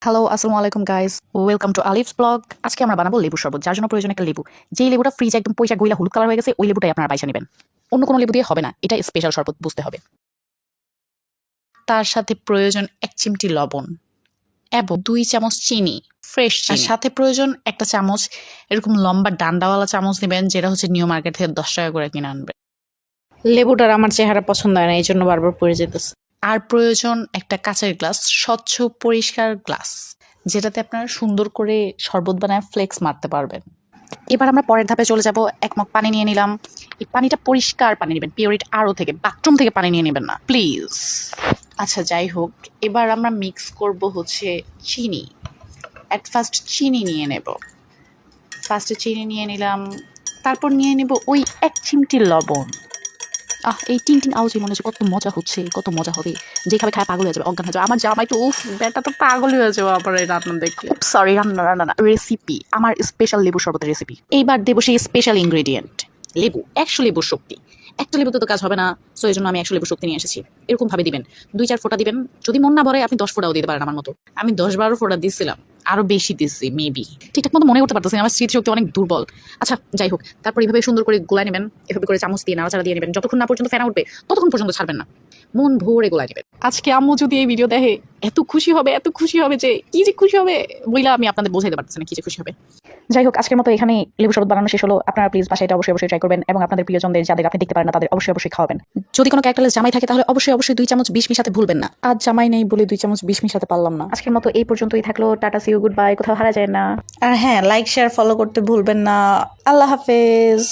Hello, আসসালামু আলাইকুম guys, welcome to আলিফস blog. আজকে আমরা বানাবো লেবু শরবত, যার জন্য প্রয়োজন একটা লেবু। যেই লেবুটা ফ্রিজে একদম পয়সা গইলা হলুদ কালার হয়ে গেছে, ওই লেবুটাই আপনারা বাইসা নেবেন। অন্য কোনো লেবু দিয়ে হবে না, এটা স্পেশাল শরবত বুঝতে হবে। তার সাথে প্রয়োজন 1 চিমটি লবণ এবং 2 চামচ চিনি, ফ্রেশ চিনি। সাথে প্রয়োজন একটা চামচ এরকম লম্বা ডান্ডাওয়ালা চামচ নেবেন, যেটা হচ্ছে নিউ মার্কেট থেকে 10 টাকা করে কিনে আনবেন। লেবুটার আমার চেহারা পছন্দ হয় না, এই জন্য বারবার পড়ে যেতেছে। আর প্রয়োজন একটা কাঁচের গ্লাস, স্বচ্ছ পরিষ্কার গ্লাস, যেটাতে আপনারা সুন্দর করে শরবত বানায় ফ্লেক্স মারতে পারবেন। এবার আমরা পরের ধাপে চলে যাব। 1 মগ পানি নিয়ে নিলাম। এই পানিটা পরিষ্কার পানি নেবেন, পিওরিট আরও থেকে, বাথরুম থেকে পানি নিয়ে নেবেন না প্লিজ। আচ্ছা, যাই হোক, এবার আমরা মিক্স করব হচ্ছে চিনি। অ্যাট ফার্স্ট চিনি নিয়ে নেব। ফার্স্টে চিনি নিয়ে নিলাম, তারপর নিয়ে নেব ওই 1 চিমটি লবণ। এই টিং টিং আওয়াজই মনে হচ্ছে কত মজা হচ্ছে, কত মজা হবে। যে খাবে খায় পাগল হয়ে যাবে, অজ্ঞান হয়ে যাবে। আমার জামাই তো বেটা তো পাগল হয়ে যাবে আবার এই রান্না দেখলে। সরি, রান্না না, রেসিপি, আমার স্পেশাল লেবু শরবতের রেসিপি। এইবার দেবো সেই স্পেশাল ইনগ্রেডিয়েন্ট, লেবু। 100 লেবুর শক্তি। একটা লেবুতে তো কাজ হবে না, সো এই জন্য আমি 100 লেবুর শক্তি নিয়ে এসেছি। এরকম ভাবে দিবেন, 2-4 ফোঁটা দিবেন। যদি মন না ভরে আপনি 10 ফোঁটাও দিতে পারেন আমার মতো। আমি 10-12 ফোঁটা দিচ্ছিলাম, আরো বেশি দিচ্ছি মেবি, ঠিকঠাক মতো মনে করতে পারতেছি না, আমার স্মৃতিশক্তি অনেক দুর্বল। আচ্ছা, যাই হোক, তারপর এইভাবে সুন্দর করে গোলায় নেবেন। এভাবে করে চামচ দিয়ে নাড়াচাড়া দিয়ে নেবেন, যতক্ষণ না পর্যন্ত ফেনা উঠবে ততক্ষণ পর্যন্ত ছাড়বেন না। মন ভরে গোলায় নেবেন। আজকে আম্মু যদি এই ভিডিও দেখে এত খুশি হবে, এত খুশি হবে যে কি যে খুশি হবে বইলা আমি আপনাদের বোঝাইতে পারতেছি না কি যে খুশি হবে। যাই হোক, আজকের মতো এখানে লেবু শরবত বানানো শেষ হলো। আপনারা প্লিজ বাসায় এটা অবশ্যই ট্রাই করবেন এবং আপনাদের প্রিয়জনদের, যাদের আপনি দেখতে পারেন না, তাদের অবশ্যই খাওয়াবেন। যদি কোনো ক্যারেক্টারলেস জামাই থাকে তাহলে অবশ্যই 2 চামচ বিষ মিশাতে ভুলবেন না। আজ জামাই নেই বলে 2 চামচ বিষ মিশাতে পারলাম না। আজকের মতো এই পর্যন্তই থাকলো। Tata, see you, good bye. কোথাও হারা যায় না। আর হ্যাঁ, লাইক শেয়ার ফলো করতে ভুলবেন না। আল্লাহ হাফেজ।